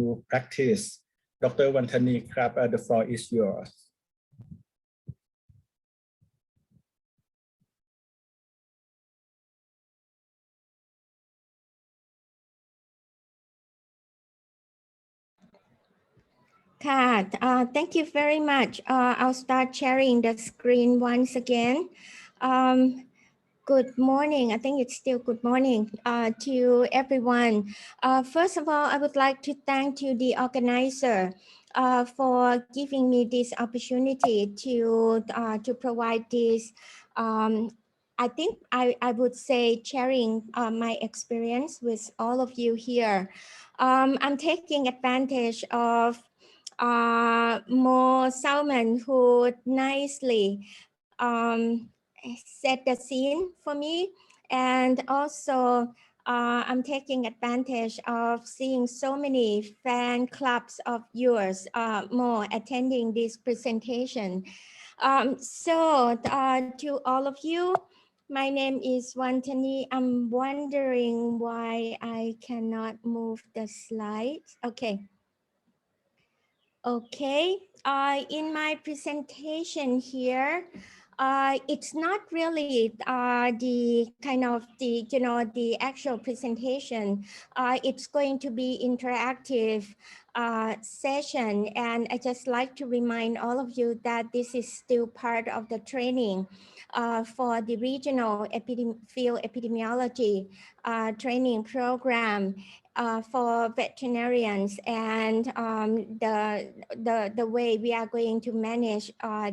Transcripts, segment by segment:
to practice. Dr. Wantanee Kalpravidh, the floor is yours. Thank you very much. I'll start sharing the screen once again. Good morning. I think it's still good morning to everyone. First of all, I would like to thank you, the organizer, for giving me this opportunity to provide this. I think I would say sharing my experience with all of you here. I'm taking advantage of Mo Salman, who nicely set the scene for me, and also I'm taking advantage of seeing so many fan clubs of yours, Mo, attending this presentation. To all of you, my name is Wantanee. I'm wondering why I cannot move the slides. Okay. Okay, in my presentation here, it's not really the kind of the actual presentation. It's going to be interactive session, and I just like to remind all of you that this is still part of the training for the regional field epidemiology training program. For veterinarians, and the way we are going to manage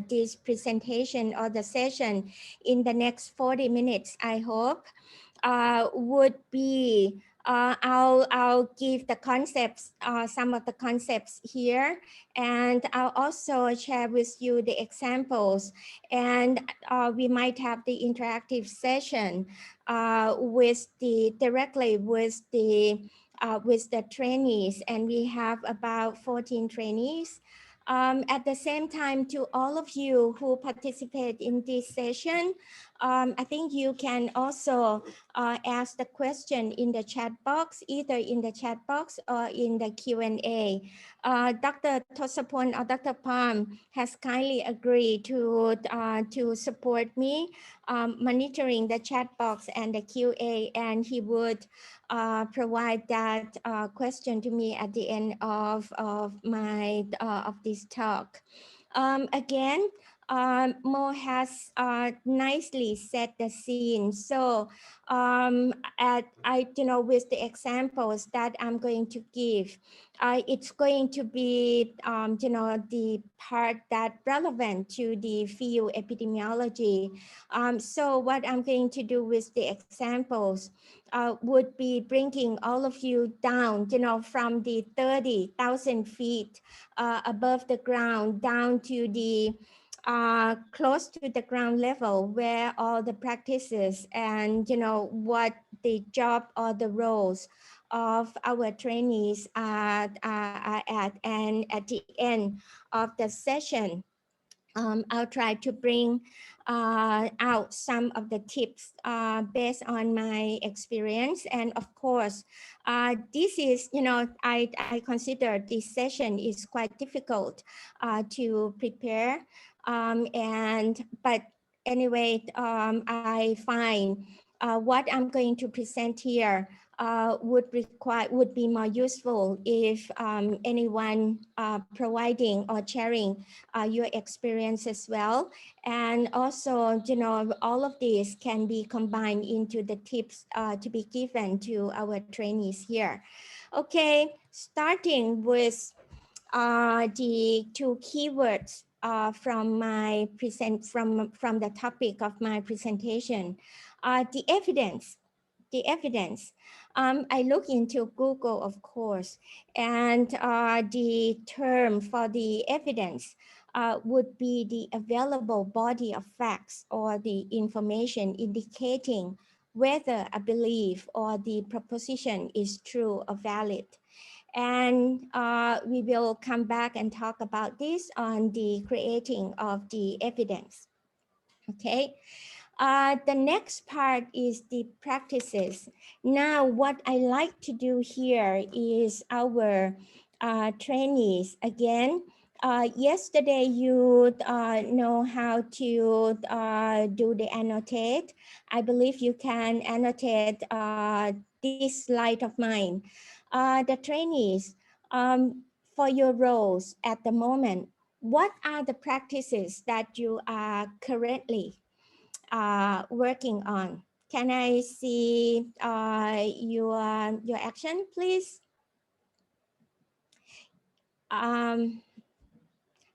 this presentation or the session in the next 40 minutes, I hope, would be I'll give the concepts, some of the concepts here, and I'll also share with you the examples, and we might have the interactive session directly with the trainees, and we have about 14 trainees. At the same time, to all of you who participate in this session, I think you can also ask the question in the chat box, either in the chat box or in the Q&A. Dr. Tosapon or Dr. Palm has kindly agreed to support me monitoring the chat box and the QA, and he would provide that question to me at the end of this talk. Again, Mo has nicely set the scene. So with the examples that I'm going to give, it's going to be the part that relevant to the field epidemiology. So what I'm going to do with the examples would be bringing all of you down, from the 30,000 feet above the ground down to the close to the ground level, where all the practices and what the job or the roles of our trainees are at. And at the end of the session, I'll try to bring out some of the tips based on my experience. And of course, this is, I consider this session is quite difficult to prepare. But anyway, I find what I'm going to present here would be more useful if anyone providing or sharing your experience as well. And also, all of these can be combined into the tips to be given to our trainees here. Okay, starting with the two keywords from the topic of my presentation, the evidence. I look into Google, of course, and the term for the evidence would be the available body of facts or the information indicating whether a belief or the proposition is true or valid. And we will come back and talk about this on the creating of the evidence. Okay. The next part is the practices. Now, what I like to do here is our trainees again. Yesterday you know how to do the annotate. I believe you can annotate this slide of mine. The trainees, for your roles at the moment, what are the practices that you are currently working on? Can I see your action, please?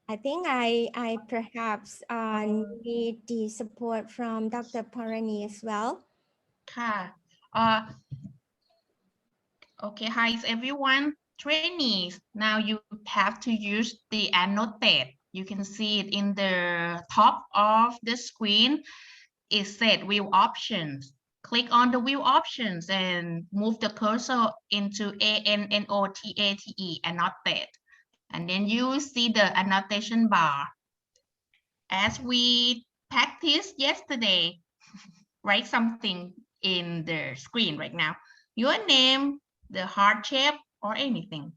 I think I perhaps need the support from Dr. Parani as well. Okay, hi everyone. Trainees, now you have to use the annotate. You can see it in the top of the screen. It said view options. Click on the view options and move the cursor into ANNOTATE, annotate. And then you see the annotation bar. As we practiced yesterday, write something in the screen right now. Your name, the heart shape, or anything.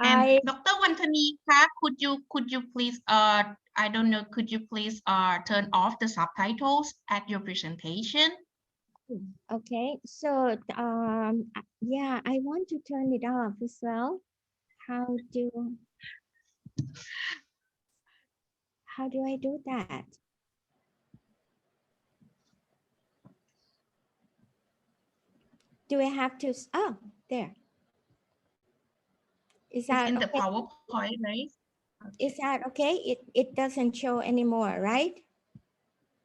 And Dr. Wantanee, could you please I don't know, could you please turn off the subtitles at your presentation? Okay, so yeah, I want to turn it off as well. How do I do that? Do I have to? Oh, there. Is that in okay? the PowerPoint, right? Is that okay? It doesn't show anymore, right?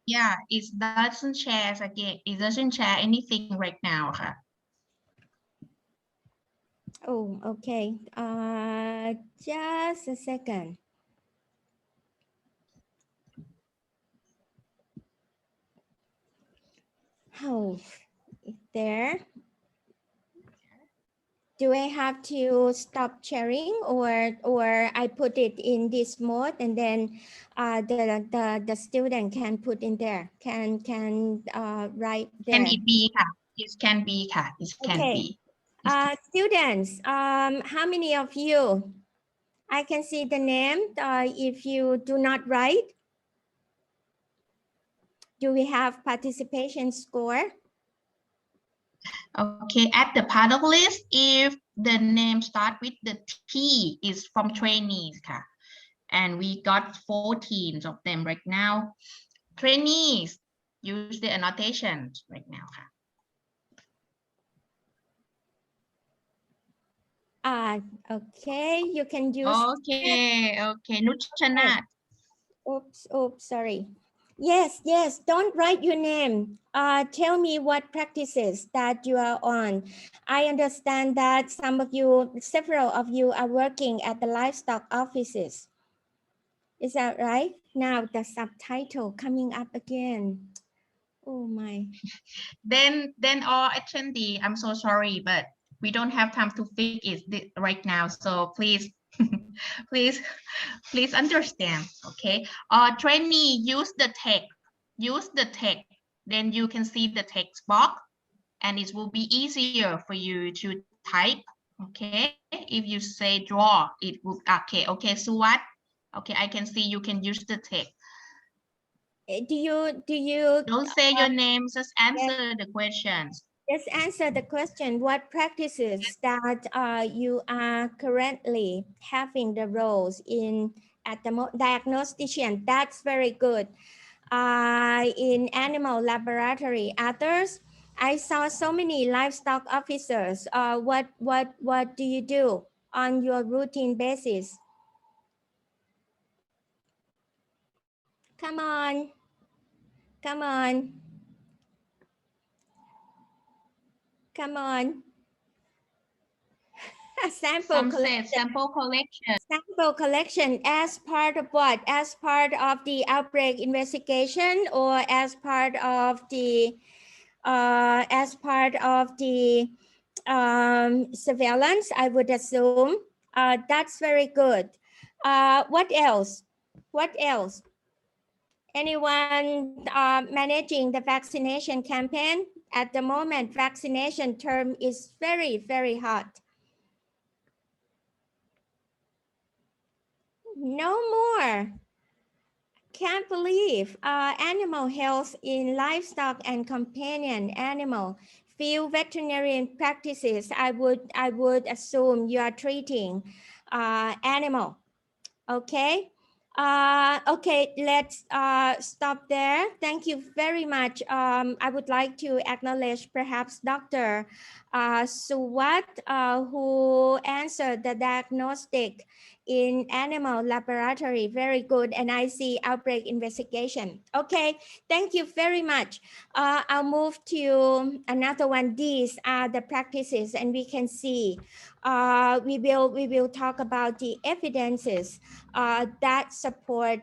Yeah, it doesn't share again. It doesn't share anything right now. Oh, okay. Just a second. Oh, there. Do I have to stop sharing or I put it in this mode and then the student can put in there, can write there. Can it be? It can be. It can be. Students, how many of you? I can see the name. If you do not write, do we have participation score? Okay, at the part of list, if the name start with the T, is from trainees, and we got 14 of them right now. Trainees, use the annotation right now. Okay, you can use. Okay, Nuchanat. Oops, sorry. Yes, don't write your name. Tell me what practices that you are on. I understand that several of you are working at the livestock offices. Is that right? Now the subtitle coming up again. Oh my. Then all attendee, I'm so sorry, but we don't have time to fix it right now. So please, please understand, okay? Trainee, use the text. Then you can see the text box and it will be easier for you to type, okay? If you say draw, it will, okay, so what? Okay, I can see you can use the text. Do you don't say your name, just answer the questions. Just answer the question. What practices that you are currently having the roles in at the diagnostician? That's very good. In animal laboratory, others, I saw so many livestock officers. What do you do on your routine basis? Come on. Come on. Come on. Sample collection. Sample collection. Sample collection as part of what? As part of the outbreak investigation or as part of the surveillance, I would assume. That's very good. What else? What else? Anyone managing the vaccination campaign? At the moment, vaccination term is very, very hot. no more. Can't believe animal health in livestock and companion animal field veterinarian practices. I would assume you are treating animal. Okay. Okay, let's stop there. Thank you very much. I would like to acknowledge perhaps Dr. Suwat, who answered the diagnostic in animal laboratory. Very good. And I see outbreak investigation. Okay, thank you very much. I'll move to another one. These are the practices, and we can see we will talk about the evidences that support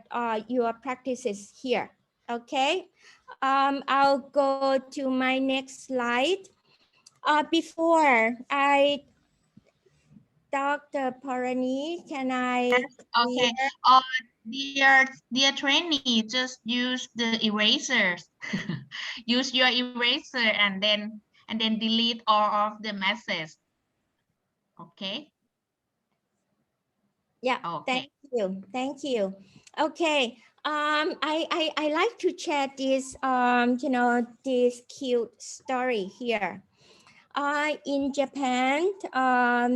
your practices here. Okay, I'll go to my next slide. Before I, Dr. Parani, can I? Okay. Dear trainee, just use the erasers. Use your eraser and then delete all of the messages. Okay. Yeah. Okay. Thank you. Okay. I like to share this this cute story here. In Japan,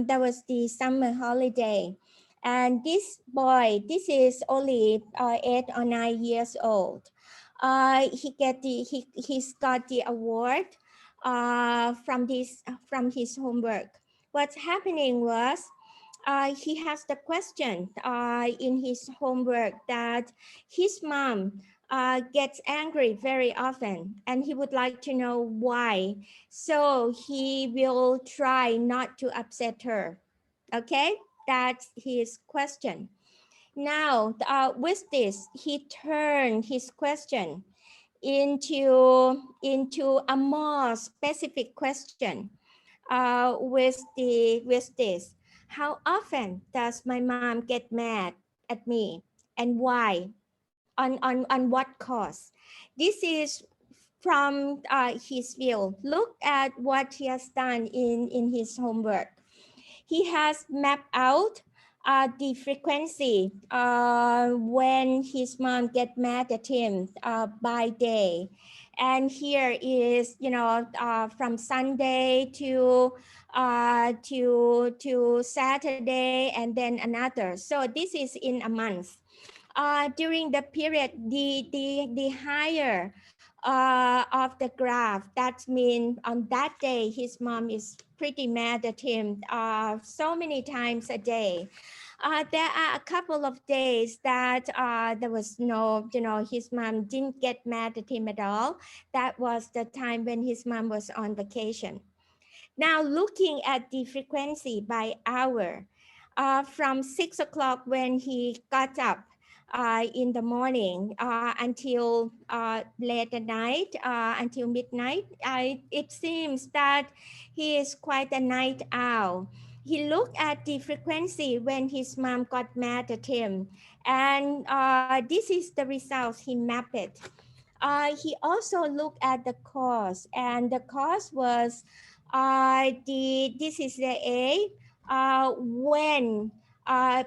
there was the summer holiday, and this boy, this is only 8 or 9 years old. He's got the award from his homework. What's happening was he has the question in his homework that his mom gets angry very often, and he would like to know why. So he will try not to upset her. Okay, that's his question. Now, with this, he turned his question into a more specific question with this. How often does my mom get mad at me, and why? On what cause? This is from his view. Look at what he has done in his homework. He has mapped out the frequency when his mom get mad at him by day. And here is, from Sunday to Saturday, and then another. So this is in a month. During the period, the higher of the graph, that means on that day, his mom is pretty mad at him so many times a day. There are a couple of days that there was no, his mom didn't get mad at him at all. That was the time when his mom was on vacation. Now looking at the frequency by hour, from 6 o'clock when he got up in the morning until late at night, until midnight, it seems that he is quite a night owl. He looked at the frequency when his mom got mad at him, and this is the results. He mapped it. He also looked at the cause, and the cause was this is the A. When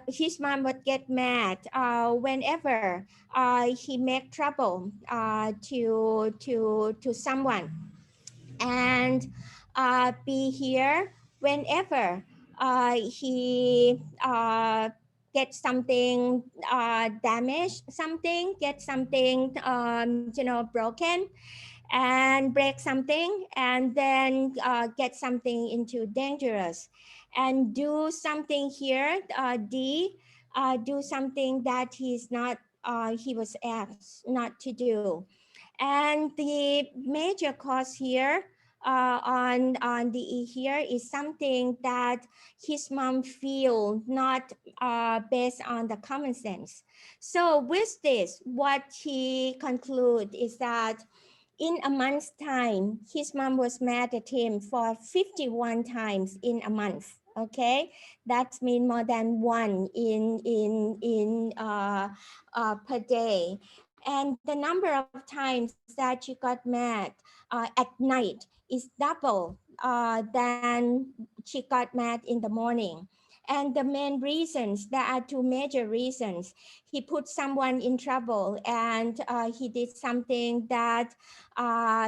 his mom would get mad whenever he make trouble to someone, and be here whenever he get something damaged, get something broken, and break something, and then get something into dangerous, and do something here, D, do something that he's not, he was asked not to do. And the major cause here on the E here is something that his mom feel not based on the common sense. So with this, what he conclude is that in a month's time, his mom was mad at him for 51 times in a month. Okay, that means more than one per day. And the number of times that she got mad at night is double than she got mad in the morning. And the main reasons, there are two major reasons. He put someone in trouble, and he did something that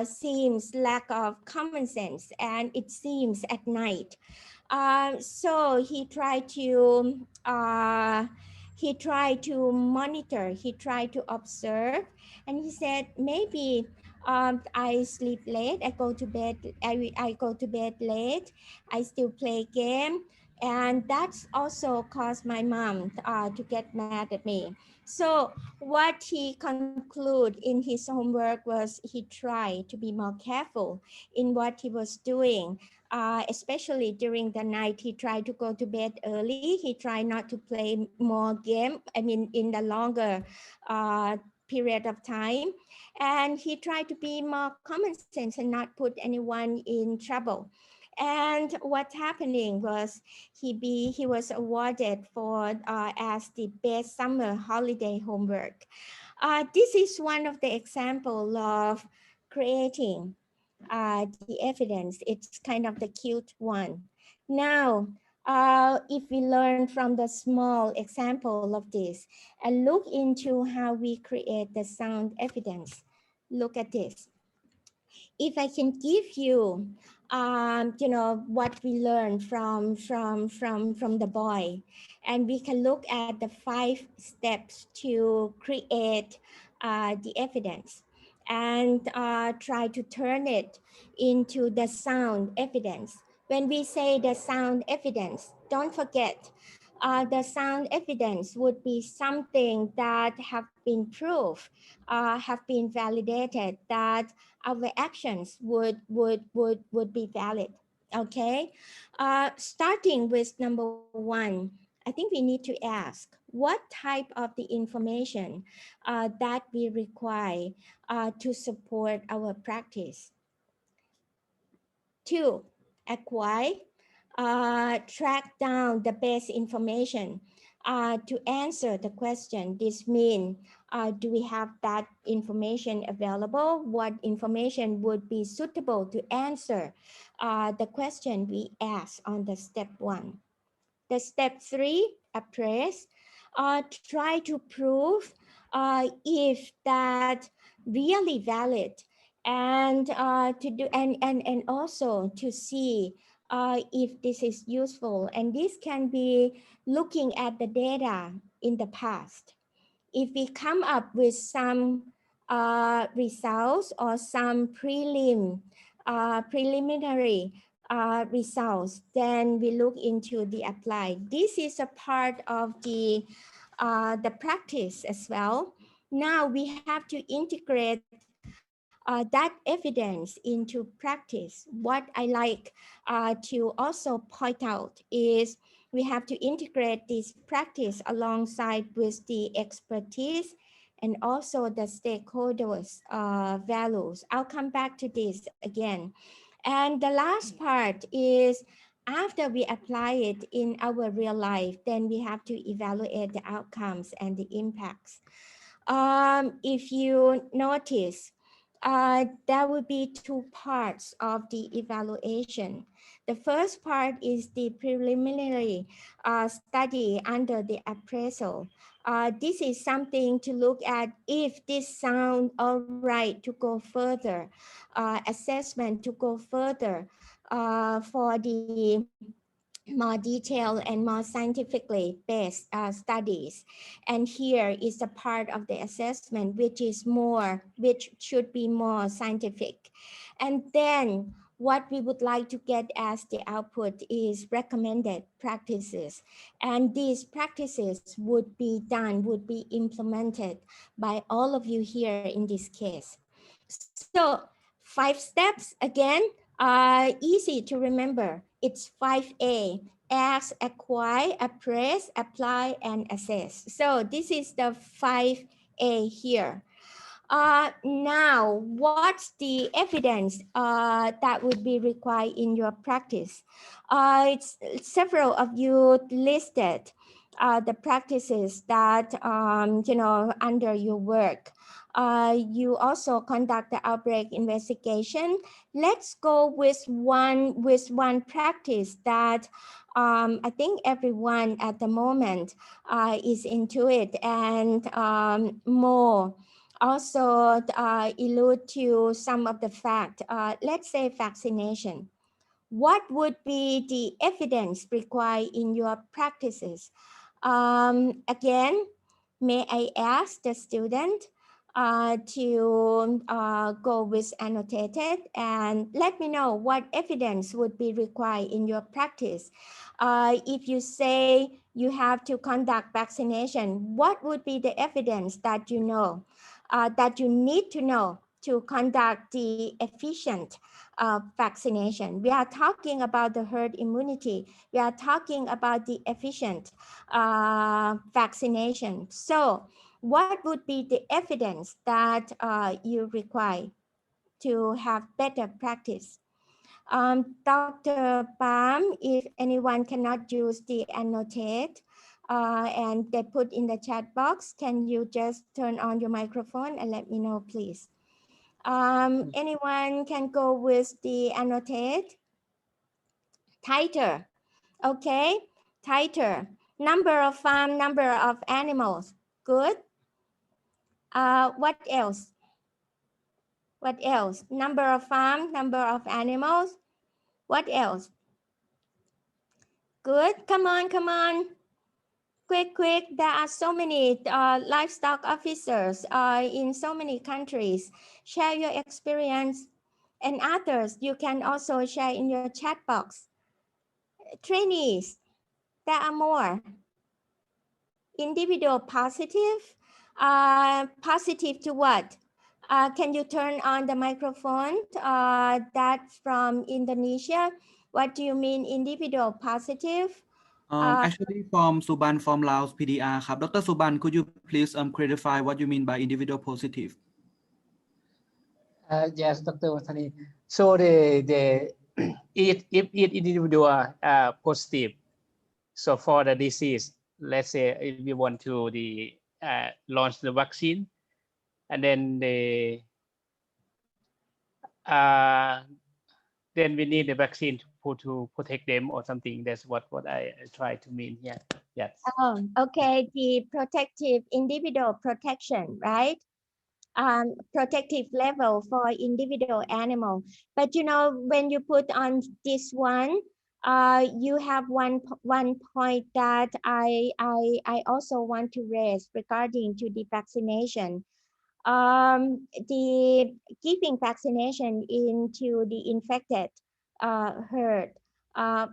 seems lack of common sense, and it seems at night. So he tried to monitor, he tried to observe, and he said, maybe I sleep late, I go to bed, I go to bed late, I still play game, and that's also caused my mom to get mad at me. So what he concluded in his homework was he tried to be more careful in what he was doing. Especially during the night, he tried to go to bed early. He tried not to play more game, I mean, in the longer period of time. And he tried to be more common sense and not put anyone in trouble. And what's happening was he was awarded for as the best summer holiday homework. This is one of the example of creating the evidence. It's kind of the cute one. Now, if we learn from the small example of this and look into how we create the sound evidence, look at this. If I can give you, what we learned from the boy, and we can look at the 5 steps to create the evidence, and try to turn it into the sound evidence. When we say the sound evidence, don't forget, the sound evidence would be something that have been proved, have been validated, that our actions would be valid. Okay, starting with number 1, I think we need to ask what type of the information that we require to support our practice. 2, acquire, track down the best information to answer the question. This means, do we have that information available? What information would be suitable to answer the question we asked on the step 1? The step 3, appraise, try to prove if that really valid, and to do and also to see if this is useful. And this can be looking at the data in the past. If we come up with some results or some preliminary results, then we look into the applied. This is a part of the practice as well. Now we have to integrate that evidence into practice. What I like to also point out is we have to integrate this practice alongside with the expertise and also the stakeholders' values. I'll come back to this again. And the last part is after we apply it in our real life, then we have to evaluate the outcomes and the impacts. If you notice, there will be 2 parts of the evaluation. The first part is the preliminary study under the appraisal. This is something to look at if this sounds all right to go further, assessment to go further for the more detailed and more scientifically based studies. And here is a part of the assessment which should be more scientific. And then what we would like to get as the output is recommended practices. And these practices would be implemented by all of you here in this case. So 5 steps again, easy to remember. It's 5A: ask, acquire, appraise, apply, and assess. So this is the 5A here. Now, what's the evidence that would be required in your practice? It's several of you listed the practices that under your work. You also conduct the outbreak investigation. Let's go with one practice that I think everyone at the moment is into it, and more also allude to some of the fact. Let's say vaccination. What would be the evidence required in your practices? Again, may I ask the student to go with annotated and let me know what evidence would be required in your practice. If you say you have to conduct vaccination, what would be the evidence that you know, that you need to know to conduct the efficient vaccination? We are talking about the herd immunity. We are talking about the efficient vaccination. So what would be the evidence that you require to have better practice? Dr. Bam, if anyone cannot use the annotate and they put in the chat box, can you just turn on your microphone and let me know, please? Anyone can go with the annotate? Tighter, okay, tighter. Number of farm, number of animals, good. What else? What else? Number of farm, number of animals. What else? Good. Come on, come on. Quick, quick. There are so many livestock officers in so many countries. Share your experience, and others you can also share in your chat box. Trainees, there are more. Individual positive. Positive to what? Can you turn on the microphone? That's from Indonesia. What do you mean individual positive? Actually from Suban from Laos PDR ครับ Dr. Suban, could you please clarify what you mean by individual positive? Yes, Dr. Wantanee. So the if individual positive, so for the disease, let's say if we want to launch the vaccine, and then then we need the vaccine to protect them or something. That's what I try to mean here. Yes. Oh, okay. The protective individual protection, right? Protective level for individual animal. But you know, when you put on this one, you have one point that I also want to raise regarding to the vaccination. The giving vaccination into the infected herd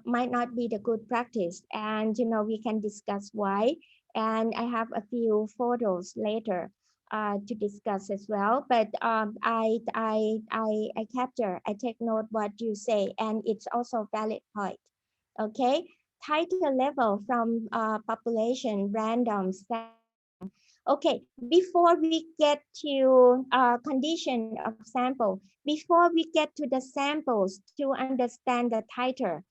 might not be the good practice, and you know we can discuss why. And I have a few photos later to discuss as well. But I capture, I take note what you say, and it's also valid point. Okay, tighter level from population random. Okay, before we get to condition of sample, before we get to the samples to understand the titer,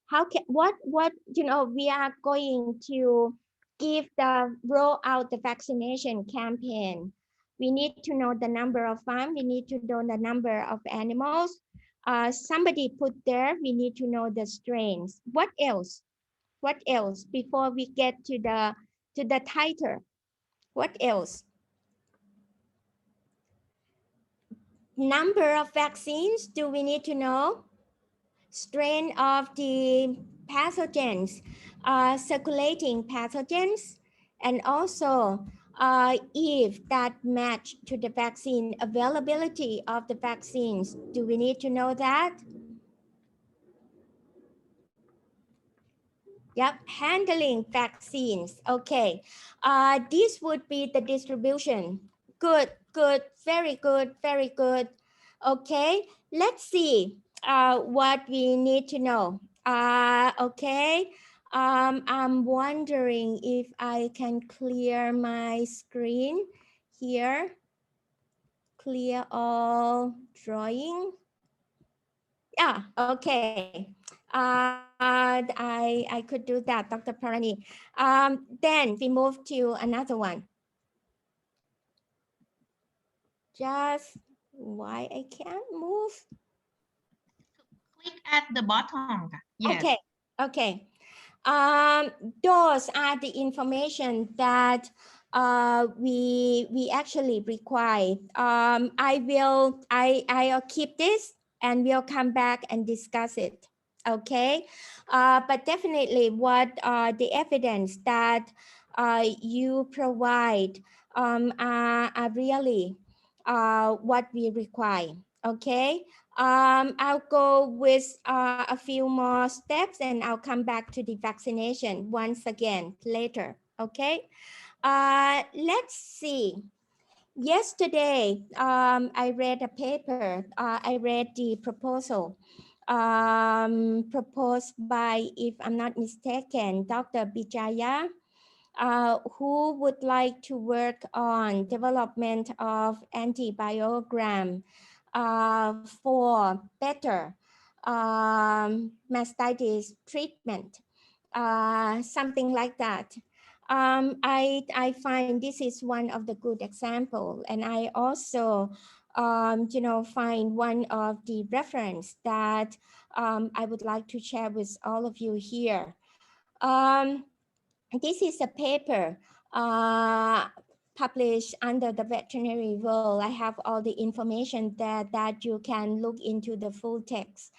how can what you know we are going to give the roll out the vaccination campaign. We need to know the number of farm. We need to know the number of animals. Somebody put there. We need to know the strains. What else? What else before we get to the titer? What else? Number of vaccines, do we need to know? Strain of the pathogens, circulating pathogens, and also if that match to the vaccine, availability of the vaccines, do we need to know that? Yep, handling vaccines. Okay, this would be the distribution. Good, good, very good, very good. Okay, let's see what we need to know. Okay, I'm wondering if I can clear my screen here. Clear all drawing. Yeah, okay. I could do that, Dr. Parani. Then we move to another one. Just why I can't move? Click at the bottom. Yes. Okay, okay. Those are the information that we actually require. I'll keep this and we'll come back and discuss it. Okay, but definitely what the evidence that you provide are really what we require. Okay. I'll go with a few more steps and I'll come back to the vaccination once again later. Okay. Let's see. Yesterday, I read a paper. I read the proposal proposed by, if I'm not mistaken, Dr. Bijaya, who would like to work on development of antibiogram for better mastitis treatment, something like that. I find this is one of the good example, and I also find one of the reference that I would like to share with all of you here. This is a paper published under the veterinary world. I have all the information that you can look into the full text.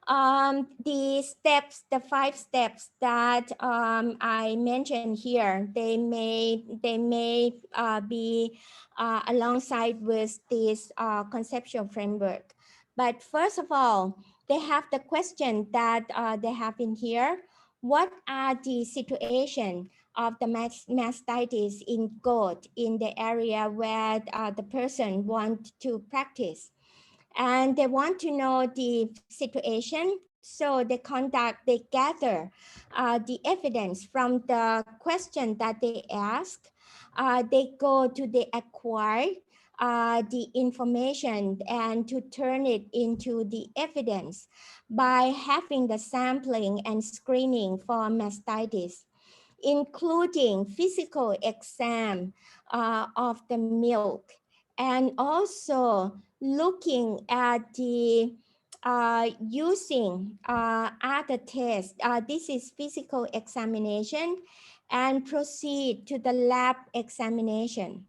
The steps, the 5 steps that I mentioned here, they may be alongside with this conceptual framework. But first of all, they have the question that they have in here. What are the situation of the mastitis in goat in the area where the person want to practice? And they want to know the situation. So they gather the evidence from the question that they ask. They go to the acquire the information and to turn it into the evidence by having the sampling and screening for mastitis, including physical exam of the milk, and also looking at the using other tests. This is physical examination, and proceed to the lab examination.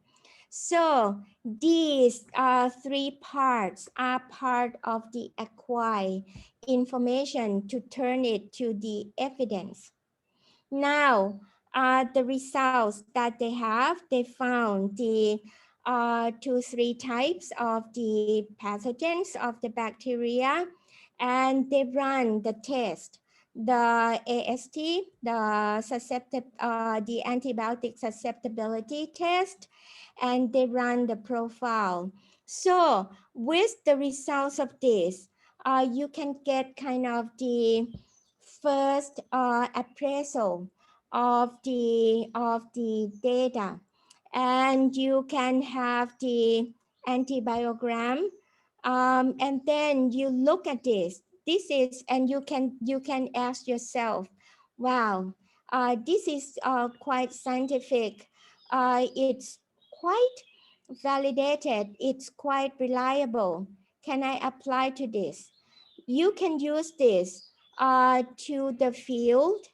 So these 3 parts are part of the acquired information to turn it to the evidence. Now, the results that they have, they found the 2-3 types of the pathogens of the bacteria, and they run the test, the AST, the antibiotic susceptibility test, and they run the profile. So with the results of this, you can get kind of the first appraisal of the data, and you can have the antibiogram, and then you look at this. This is, and you can ask yourself, wow, this is quite scientific. It's quite validated. It's quite reliable. Can I apply to this? You can use this to the field,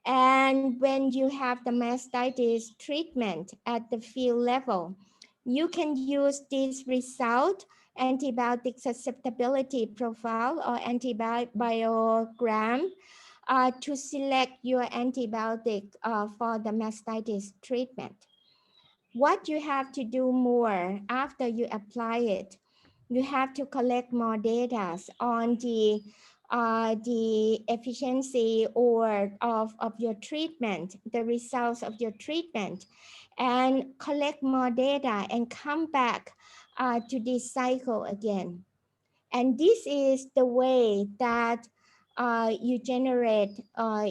and when you have the mastitis treatment at the field level, you can use this result, antibiotic susceptibility profile or antibiogram, to select your antibiotic for the mastitis treatment. What you have to do more after you apply it, you have to collect more data on the efficiency or of your treatment, the results of your treatment, and collect more data and come back to this cycle again. And this is the way that you generate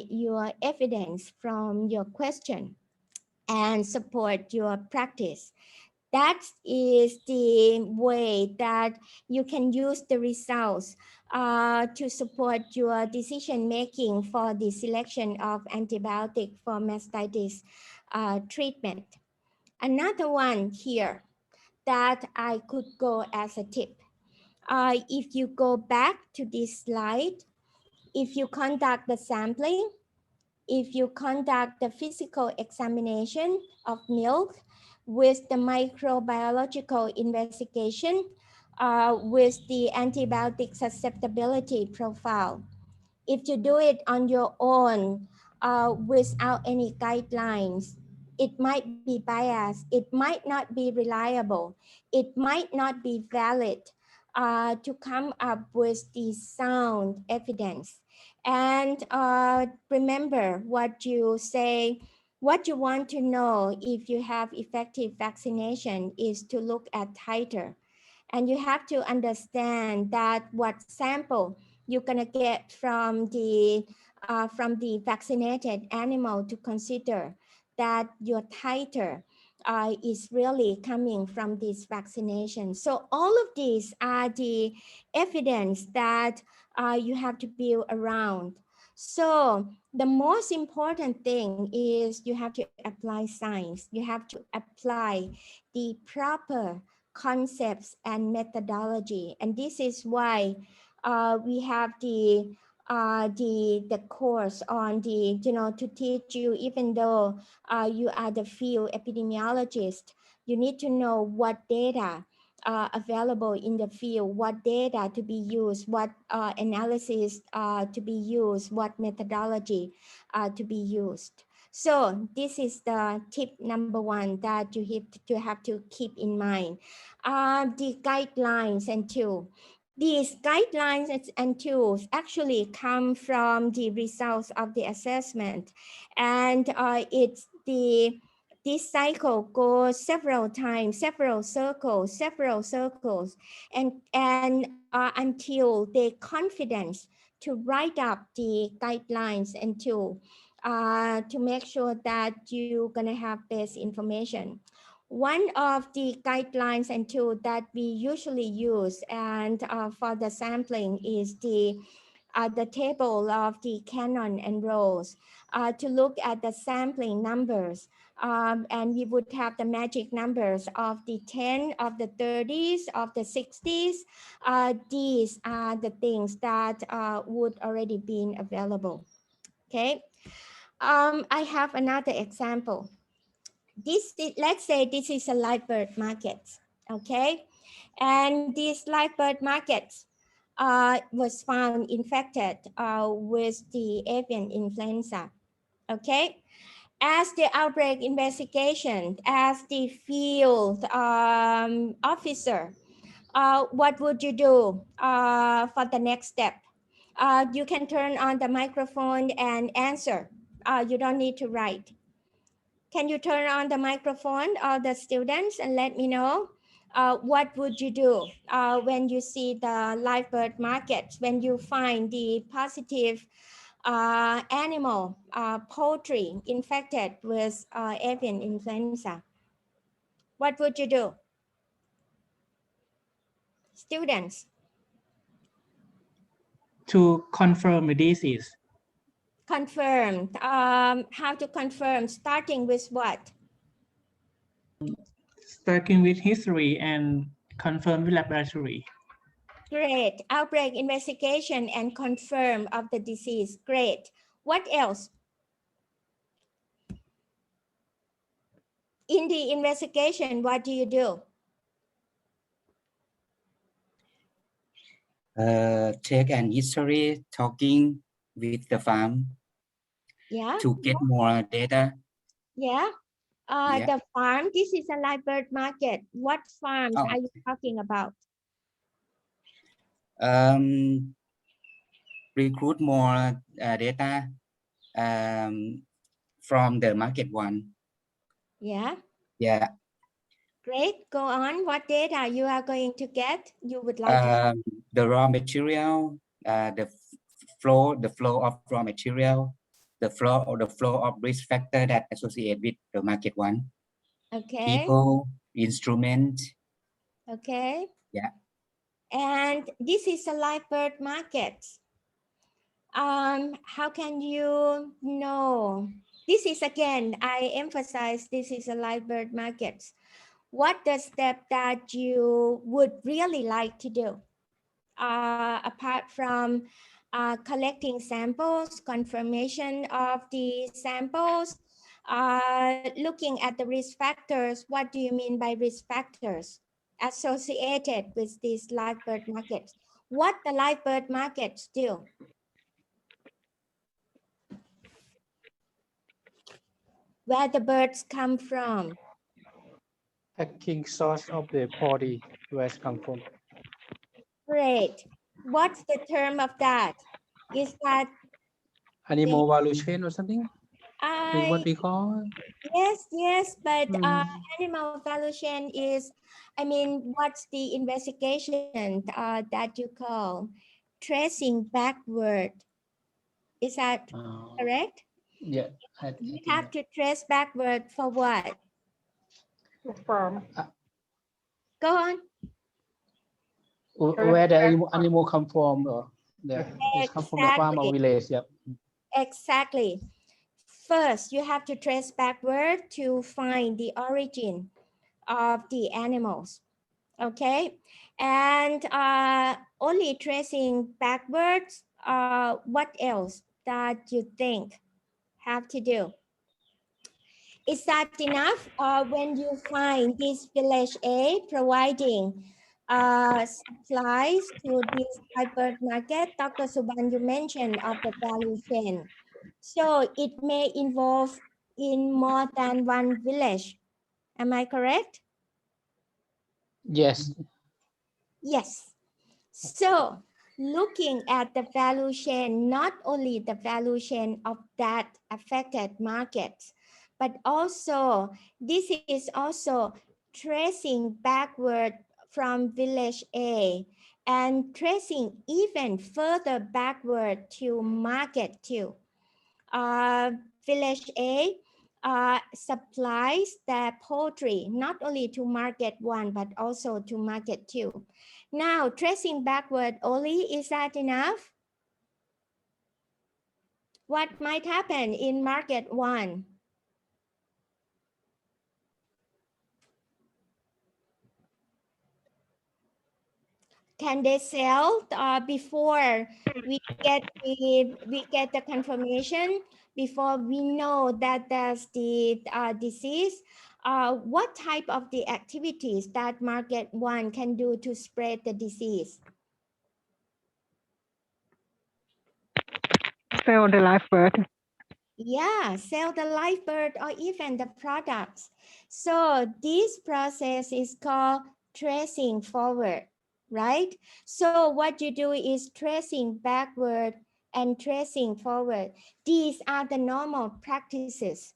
your evidence from your question and support your practice. That is the way that you can use the results to support your decision making for the selection of antibiotic for mastitis treatment. Another one here that I could go as a tip. If you go back to this slide, if you conduct the sampling, if you conduct the physical examination of milk with the microbiological investigation with the antibiotic susceptibility profile. If you do it on your own without any guidelines, it might be biased, it might not be reliable, it might not be valid to come up with the sound evidence. And remember what you say, what you want to know if you have effective vaccination is to look at titer. And you have to understand that what sample you're gonna get from the vaccinated animal to consider that your titer is really coming from this vaccination. So all of these are the evidence that you have to build around. So the most important thing is you have to apply science. You have to apply the proper concepts and methodology. And this is why we have the course on the, to teach you, even though you are the field epidemiologist, you need to know what data available in the field, what data to be used, what analysis to be used, what methodology to be used. So this is the tip number one that you have to keep in mind. The guidelines and tools. These guidelines and tools actually come from the results of the assessment, and this cycle goes several times, several circles, and until they confidence to write up the guidelines and tools to make sure that you're gonna have best information. One of the guidelines and tools that we usually use and for the sampling is the table of the canon and rows to look at the sampling numbers. And we would have the magic numbers of the 10, of the 30s, of the 60s. These are the things that would already been available. Okay. I have another example. Let's say this is a live bird market, okay? And this live bird market was found infected with the avian influenza, okay? As the outbreak investigation, as the field officer, what would you do for the next step? You can turn on the microphone and answer. You don't need to write. Can you turn on the microphone, the students, and let me know what would you do when you see the live bird market, when you find the positive animal, poultry infected with avian influenza? What would you do? Students. To confirm the disease. Confirm. How to confirm? Starting with what? Starting with history and confirm with laboratory. Great. Outbreak investigation and confirm of the disease. Great. What else? In the investigation, what do you do? Take an history, talking with the farm. Yeah. To get more data. Yeah. Yeah. The farm, this is a live bird market. What farms are you talking about? Recruit more data from the market one. Yeah. Yeah. Great. Go on. What data you are going to get? You would like to... The raw material, the flow of raw material, the flow of risk factor that associate with the market one. Okay. People, instrument. Okay. Yeah. And this is a live bird market. How can you know? This is, again, I emphasize this is a live bird market. What the step that you would really like to do? Apart from collecting samples, confirmation of the samples, looking at the risk factors. What do you mean by risk factors associated with these live bird markets? What the live bird markets do? Where the birds come from? Packing source of the body, where it come from. Great. What's the term of that? Is that Animal value chain or something? Is what we call? yes, but Hmm. animal value chain is, I mean, what's the investigation that you call tracing backward? Is that correct? Yeah. You have to trace backward for what? From Go on. Where the animal come from? Or it come from the farm or Exactly. village? Yep. Exactly. First, you have to trace backward to find the origin of the animals. Okay, and only tracing backwards, what else that you think have to do? Is that enough? When you find this village A providing supplies to this bird market, Dr. Suban, you mentioned of the value chain. So it may involve in more than one village. Am I correct? Yes. Yes. So looking at the value chain, not only the value chain of that affected markets, but also this is also tracing backward from village A and tracing even further backward to market 2. Village A supplies their poultry not only to market 1 but also to market 2. Now tracing backward only, is that enough? What might happen in market 1? Can they sell before we get the confirmation, before we know that there's the disease? What type of the activities that market 1 can do to spread the disease? sell the live bird. Yeah, sell the live bird or even the products. So this process is called tracing forward, right? So what you do is tracing backward and tracing forward. These are the normal practices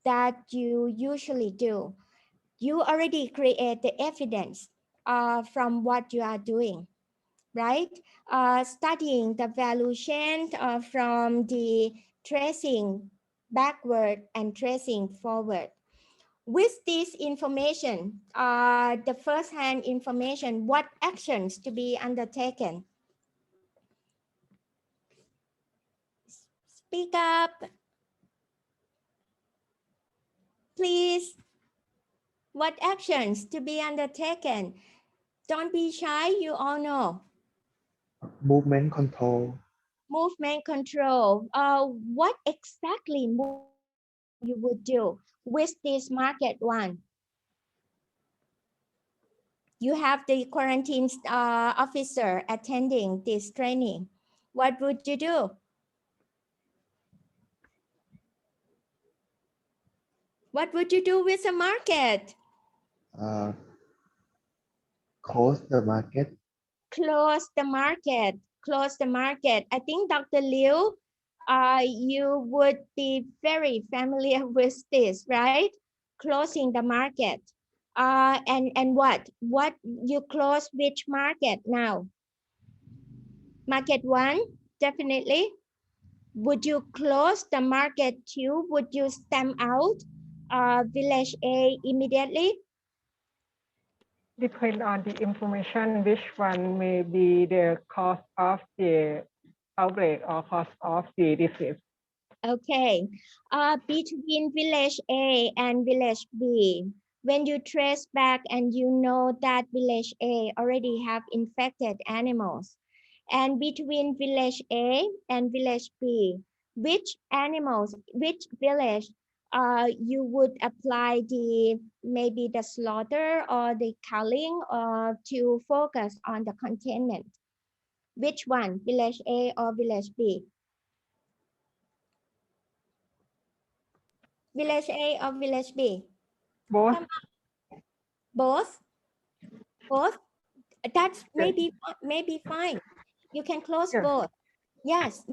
that you usually do. You already create the evidence from what you are doing, right? Studying the value chain from the tracing backward and tracing forward. With this information, the first-hand information, what actions to be undertaken? Speak up, please. What actions to be undertaken? Don't be shy, you all know. Movement control. Movement control. What exactly you would do with this market 1? You have the quarantine officer attending this training. What would you do? What would you do with the market? Close the market. Close the market. Close the market. I think Dr. Liu, you would be very familiar with this, right? Closing the market. And what? What you close which market now? Market 1, definitely. Would you close the market 2? Would you stamp out village A immediately? Depend on the information, which one may be the cause of the outbreak or cause of the disease. Okay. Between village A and village B, when you trace back and you know that village A already have infected animals, And between village A and village B, which animals, which village you would apply the maybe the slaughter or the culling or to focus on the containment? Which one, village A or village B? Village A or village B? Both. Come on. Both? Both? That's maybe fine. You can close Yes. both. Yes,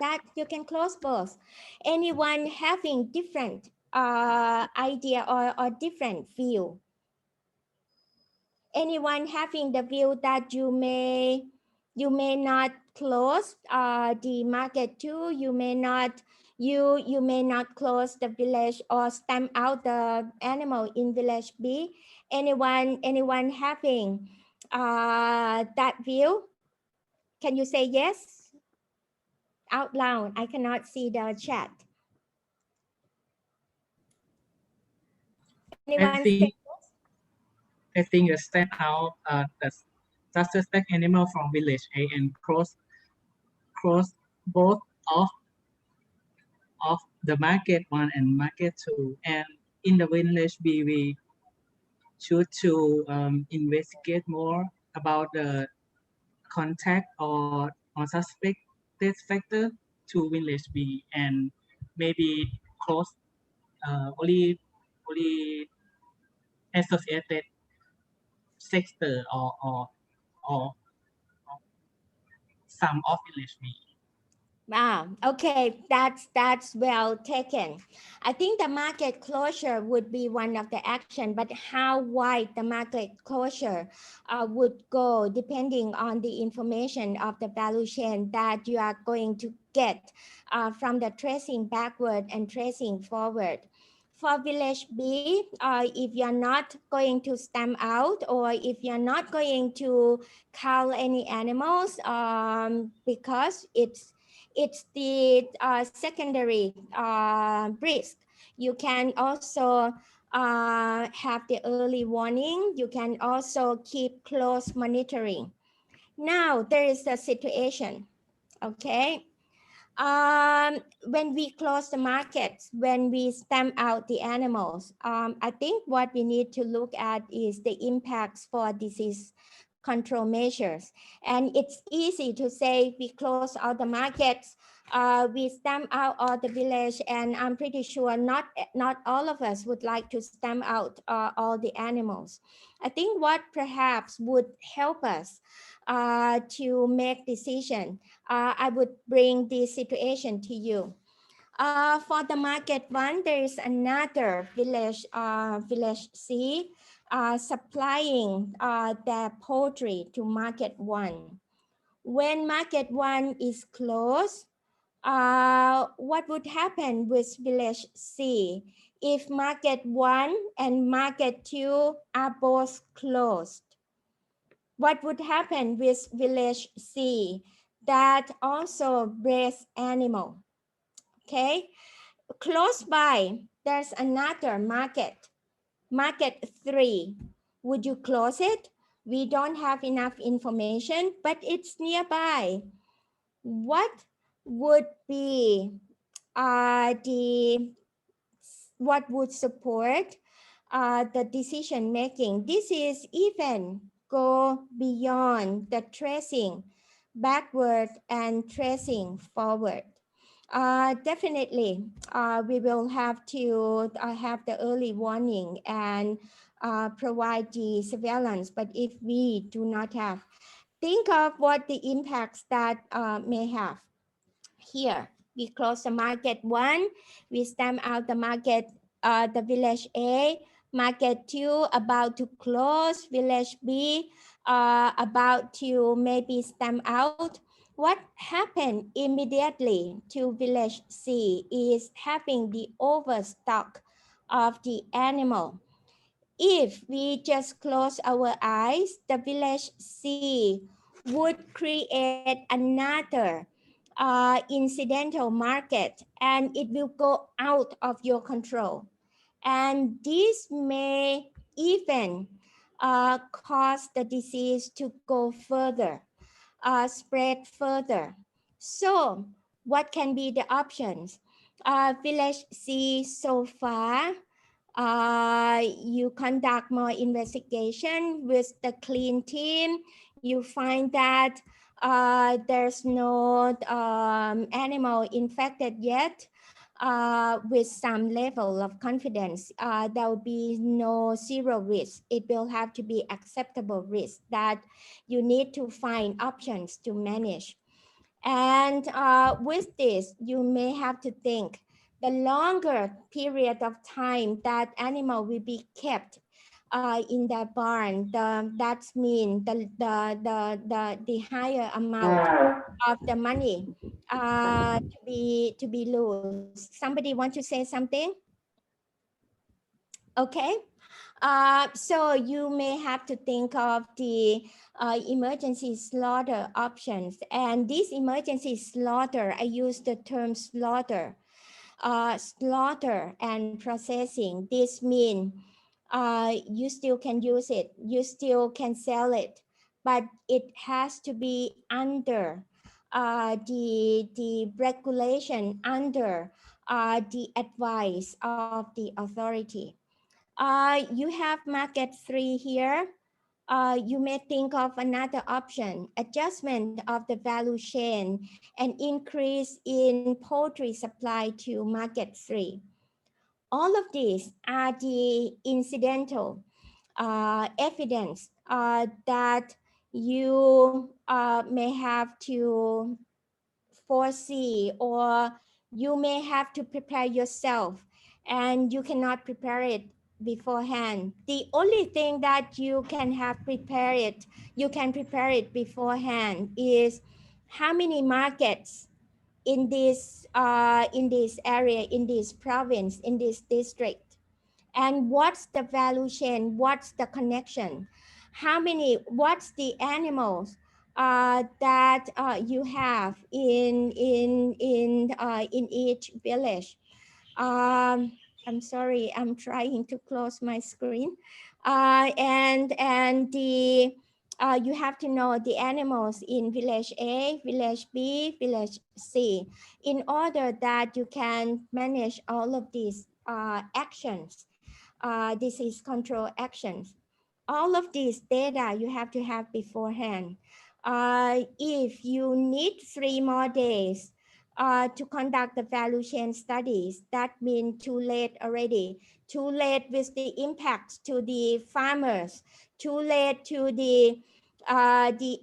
that you can close both. Anyone having different idea or different view? Anyone having the view that you may not close the market too, you may not close the village or stamp out the animal in village B. Anyone having that view? Can you say yes out loud? I cannot see the chat. Anyone say I think the stand out the suspect animal from village A and cross both of the market 1 and market 2, and in the village B we should to investigate more about the contact or suspected factor to village B, and maybe close only associated sector or some of village B. Wow, okay, that's well taken. I think the market closure would be one of the action, but how wide the market closure would go depending on the information of the value chain that you are going to get from the tracing backward and tracing forward. For village B, if you're not going to stamp out or if you're not going to cull any animals because it's the secondary risk. You can also have the early warning. You can also keep close monitoring. Now there is a situation, okay? When we close the markets, when we stamp out the animals, I think what we need to look at is the impacts for disease control measures. And it's easy to say we close all the markets, we stamp out all the village, and I'm pretty sure not all of us would like to stamp out all the animals. I think what perhaps would help us to make decision, I would bring this situation to you. For the market 1, there is another village, village C, supplying their poultry to market 1. When market 1 is closed, what would happen with village C if market 1 and market 2 are both closed? What would happen with village C that also raise animal? Okay, close by, there's another market, market 3. Would you close it? We don't have enough information, but it's nearby. What would be what would support the decision making? This is even go beyond the tracing backward and tracing forward. Definitely, we will have to have the early warning and provide the surveillance. But if we do not have, think of what the impacts that may have. Here, we close the market 1, we stamp out the market, the village A, market 2 about to close, village B about to maybe stamp out. What happened immediately to village C is having the overstock of the animal. If we just close our eyes, the village C would create another incidental market, and it will go out of your control. And this may even cause the disease to go further. spread further. So what can be the options? Village C so far, you conduct more investigation with the clean team. You find that there's no animal infected yet. With some level of confidence, there will be no zero risk. It will have to be acceptable risk that you need to find options to manage. And with this, you may have to think the longer period of time that animal will be kept in the barn, that means the higher amount of the money to be loose. Somebody want to say something? Okay. So you may have to think of the emergency slaughter options. And this emergency slaughter, I use the term slaughter. Slaughter and processing. This means you still can use it, you still can sell it, but it has to be under the regulation, under the advice of the authority. You have market 3 here. You may think of another option, adjustment of the value chain and increase in poultry supply to market 3. All of these are the incidental evidence that you may have to foresee, or you may have to prepare yourself, and you cannot prepare it beforehand. The only thing that you can have prepared it, you can prepare it beforehand, is how many markets in this area, in this province, in this district, and what's the value chain, what's the connection, how many, what's the animals that you have in each village. I'm sorry, I'm trying to close my screen. And the you have to know the animals in village A, village B, village C, in order that you can manage all of these actions, disease control actions. All of these data you have to have beforehand. If you need 3 more days to conduct the value chain studies, that means too late already. Too late with the impact to the farmers, too late to the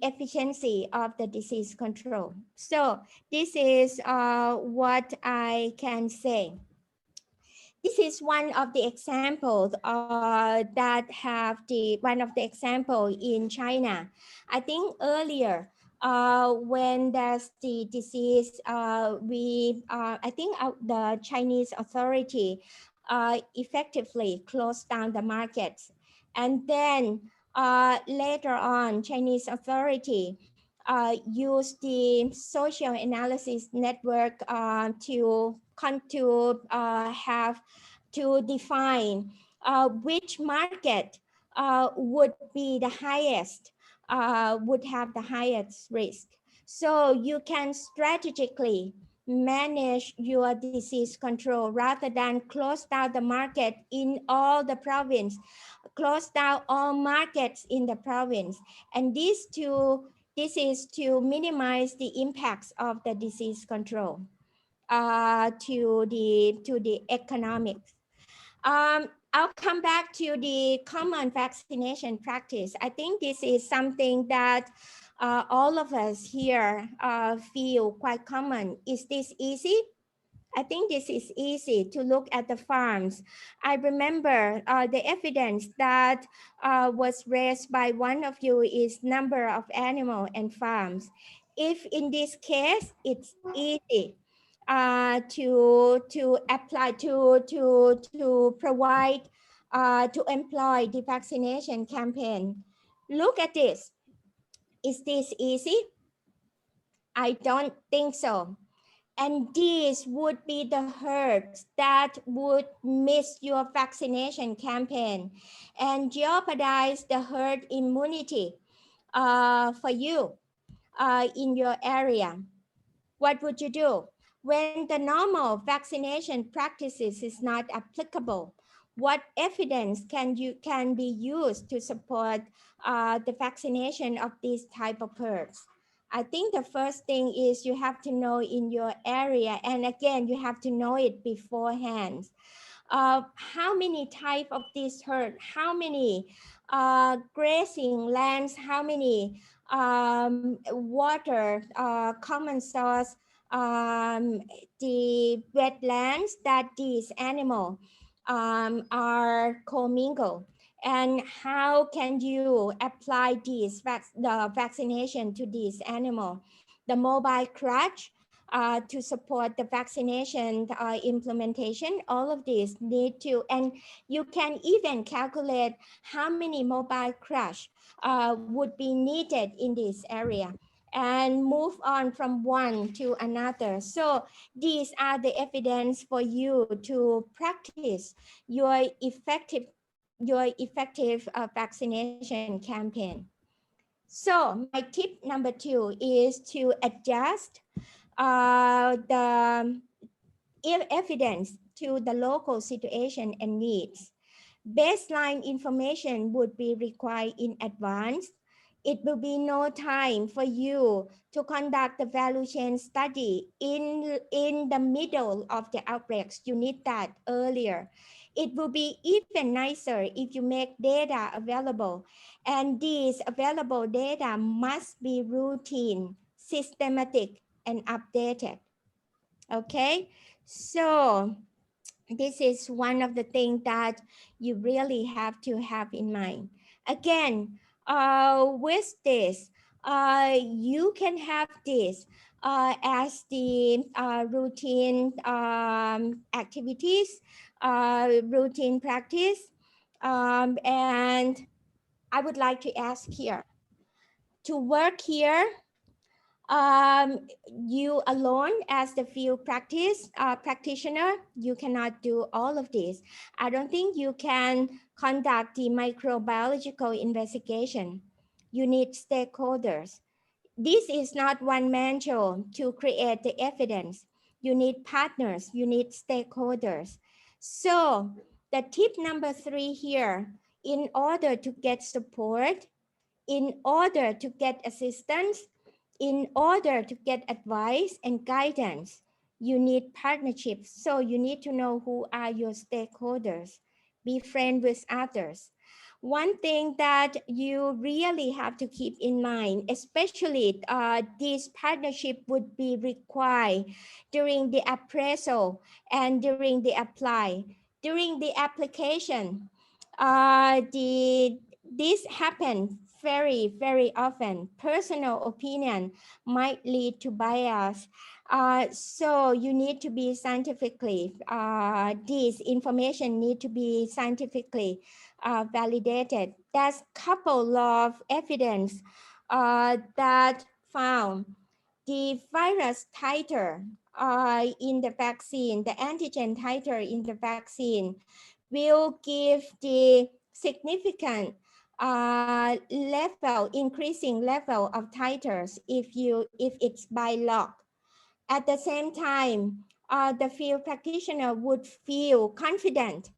efficiency of the disease control. So this is what I can say. This is one of the examples that have one of the example in China. I think earlier when there's the disease, I think the Chinese authority effectively closed down the markets. And then later on, Chinese authority use the social analysis network to have to define which market would be the highest, would have the highest risk. So you can strategically manage your disease control rather than close down the market in all the province, close down all markets in the province. And this is to minimize the impacts of the disease control to the economics. I'll come back to the common vaccination practice. I think this is something that all of us here feel quite common. Is this easy? I think this is easy to look at the farms. I remember the evidence that was raised by one of you is number of animal and farms. If in this case, it's easy to apply, to provide, to employ the vaccination campaign. Look at this. Is this easy? I don't think so. And these would be the herds that would miss your vaccination campaign and jeopardize the herd immunity for you. in your area, what would you do? When the normal vaccination practices is not applicable, what evidence can be used to support the vaccination of these type of birds? I think the first thing is you have to know in your area, and again, you have to know it beforehand. How many type of this herd, how many grazing lands, how many water, common source, the wetlands that these animals are commingled, and how can you apply the vaccination to these animals? The mobile crutch to support the vaccination implementation, all of these need to, and you can even calculate how many mobile crutch would be needed in this area, and move on from one to another. So these are the evidence for you to practice your effective vaccination campaign. So my tip number 2 is to adjust the evidence to the local situation and needs. Baseline information would be required in advance. It will be no time for you to conduct the value chain study in the middle of the outbreaks. You need that earlier. It will be even nicer if you make data available, and these available data must be routine, systematic, and updated. Okay, so this is one of the things that you really have to have in mind. Again, with this, you can have this as the routine activities, routine practice. And I would like to ask here, to work here, you alone as the field practitioner, you cannot do all of this. I don't think you can conduct the microbiological investigation. You need stakeholders. This is not one-man show to create the evidence. You need partners, you need stakeholders. So the tip number 3 here, in order to get support, in order to get assistance, in order to get advice and guidance, you need partnerships. So you need to know who are your stakeholders. Be friends with others. One thing that you really have to keep in mind, especially this partnership would be required during the appraisal and during the apply. During the application, this happens very, very often. Personal opinion might lead to bias. So you need to be scientifically, this information need to be scientifically validated. There's a couple of evidence that found the virus titer in the vaccine, the antigen titer in the vaccine will give the significant increasing level of titers if it's by log. At the same time, the field practitioner would feel confident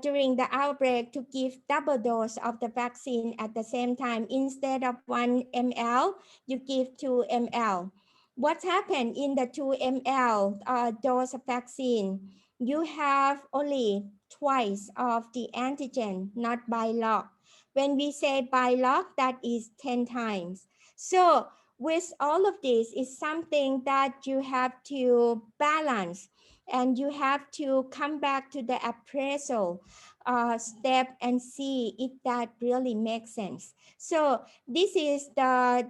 during the outbreak to give double dose of the vaccine at the same time. Instead of 1 ml, you give 2 ml. What happened in the 2 ml dose of vaccine? You have only twice of the antigen, not by log. When we say by log, that is 10 times. So with all of this is something that you have to balance, and you have to come back to the appraisal step and see if that really makes sense. So this is a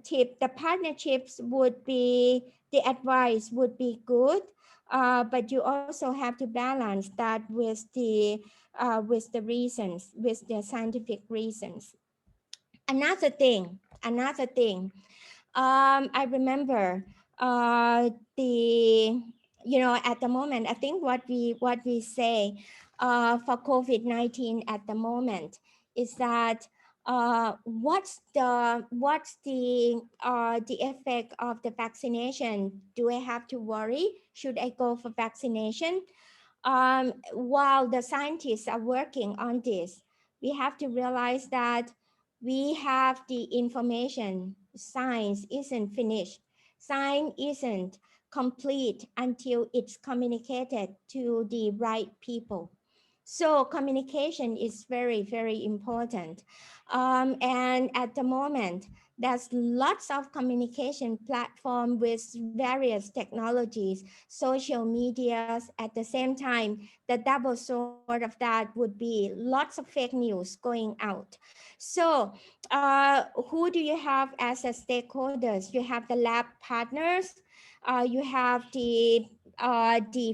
tip. The partnerships would be, the advice would be good, but you also have to balance that with the reasons, with the scientific reasons. Another thing. I remember at the moment, I think what we say for COVID-19 at the moment is that what's the effect of the vaccination? Do I have to worry? Should I go for vaccination? While the scientists are working on this, we have to realize that we have the information. Science isn't finished. Science isn't complete until it's communicated to the right people. So communication is very, very important. And at the moment, there's lots of communication platform with various technologies, social medias. At the same time, the double sword of that would be lots of fake news going out. So who do you have as a stakeholders? You have the lab partners, you have the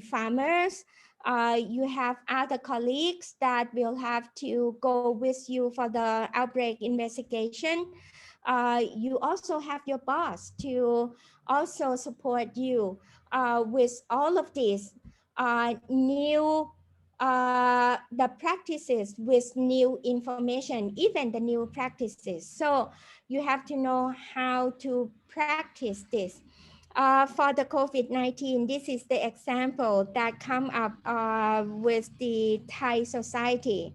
farmers, you have other colleagues that will have to go with you for the outbreak investigation. You also have your boss to also support you with all of these new the practices with new information, even the new practices. So you have to know how to practice this. For the COVID-19, this is the example that come up with the Thai society.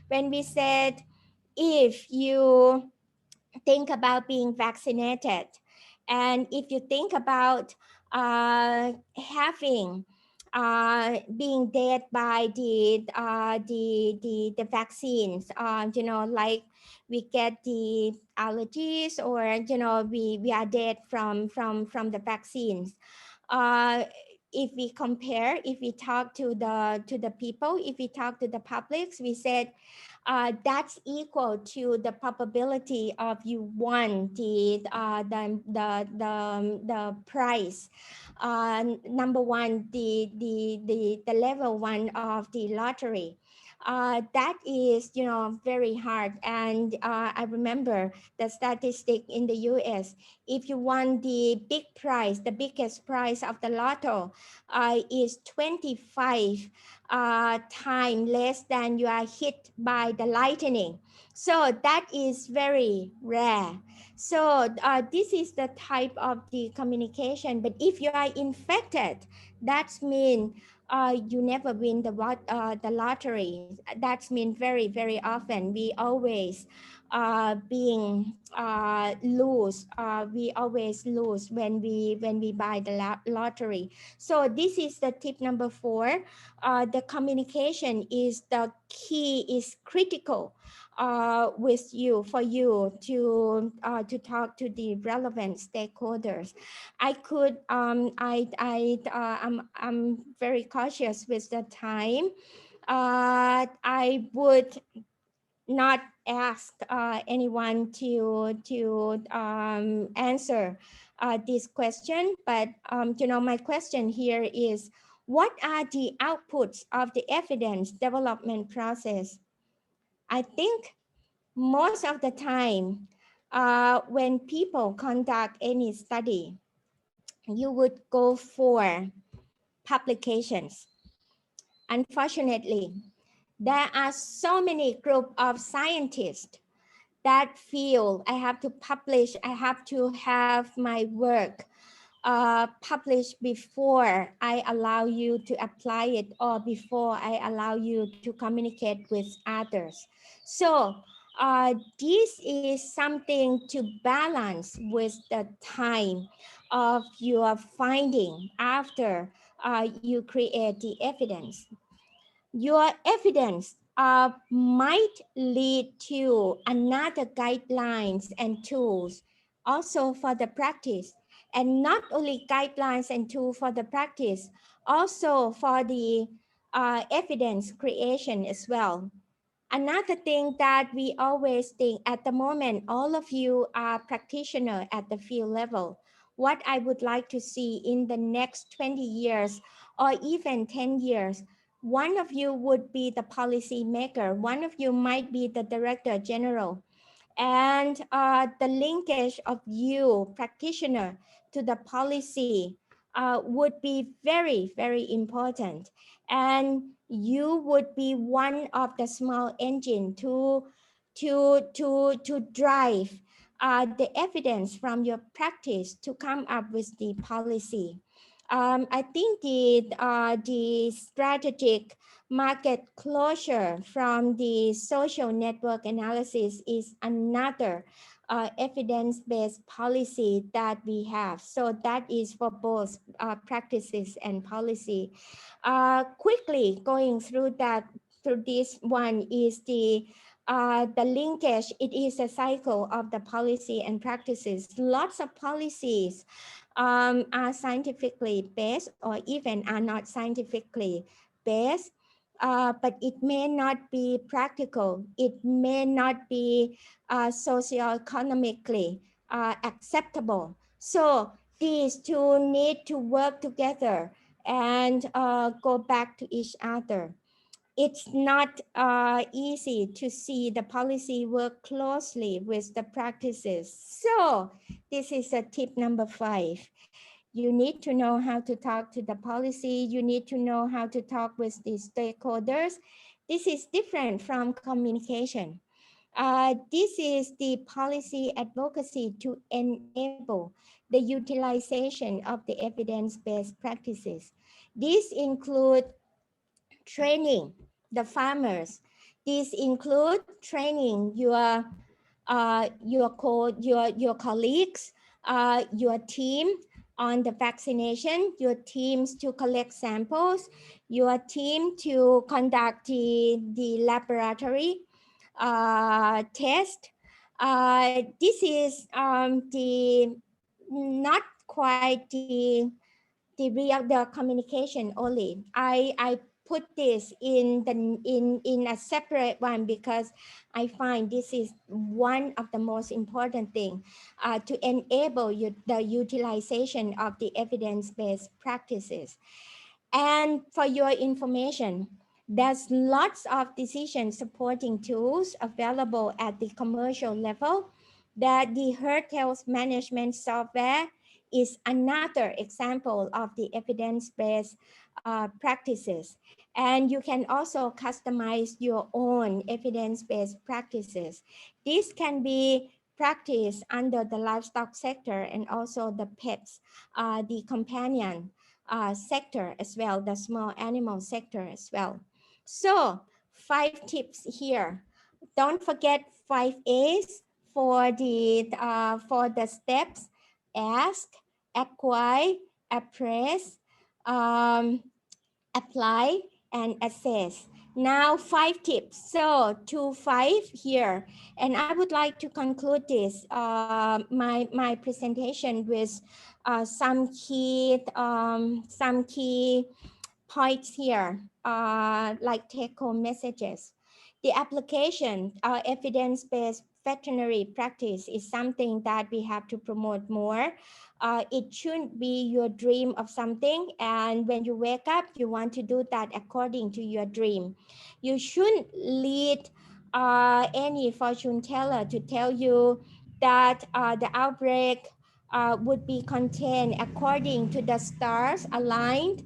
When we said, if you think about being vaccinated, and if you think about having being dead by the vaccines, you know, like we get the allergies, or you know, we are dead from the vaccines. If we compare, if we talk to the people, if we talk to the publics, we said that's equal to the probability of you won the prize. Number one, the level one of the lottery. That is, you know, very hard. And I remember the statistic in the US. If you won the big prize, the biggest prize of the lotto is 25 time less than you are hit by the lightning. So that is very rare. So this is the type of the communication. But if you are infected, that means you never win the lottery. That means very, very often we always being lose. We always lose when we buy the lottery. So this is the tip number 4. The communication is the key, is critical with you, for you to talk to the relevant stakeholders. I could I'm very cautious with the time. I would not ask anyone to answer this question, but you know, my question here is, what are the outputs of the evidence development process? I think most of the time, when people conduct any study, you would go for publications. Unfortunately, there are so many group of scientists that feel I have to publish, I have to have my work published before I allow you to apply it, or before I allow you to communicate with others. So this is something to balance with the time of your finding after you create the evidence. Your evidence might lead to another guidelines and tools also for the practice, and not only guidelines and tools for the practice, also for the evidence creation as well. Another thing that we always think at the moment, all of you are practitioners at the field level. What I would like to see in the next 20 years or even 10 years, one of you would be the policy maker. One of you might be the director general. And the linkage of you, practitioner, to the policy would be very, very important. And you would be one of the small engine to to drive the evidence from your practice to come up with the policy. I think the strategic market closure from the social network analysis is another evidence-based policy that we have. So that is for both practices and policy. Quickly going through this one is the linkage. It is a cycle of the policy and practices. Lots of policies are scientifically based or even are not scientifically based, but it may not be practical. It may not be socioeconomically acceptable. So these two need to work together and go back to each other. It's not easy to see the policy work closely with the practices. So this is a tip number 5. You need to know how to talk to the policy. You need to know how to talk with the stakeholders. This is different from communication. This is the policy advocacy to enable the utilization of the evidence-based practices. These include training the farmers. These include training your colleagues, your team on the vaccination, your teams to collect samples, your team to conduct the laboratory test. This is the not quite the communication only. I put this in a separate one because I find this is one of the most important thing to enable the utilization of the evidence-based practices. And for your information, there's lots of decision supporting tools available at the commercial level. That the herd health management software is another example of the evidence-based practices. And you can also customize your own evidence-based practices. This can be practiced under the livestock sector and also the pets, the companion sector as well, the small animal sector as well. So 5 tips here. Don't forget 5 A's for the steps: ask, acquire, appraise, apply, and assess. Now 5 tips. So 2, 5 here, and I would like to conclude this my presentation with some key points here, like take-home messages. The application, evidence-based veterinary practice is something that we have to promote more. It shouldn't be your dream of something, and when you wake up, you want to do that according to your dream. You shouldn't lead any fortune teller to tell you that the outbreak would be contained according to the stars aligned.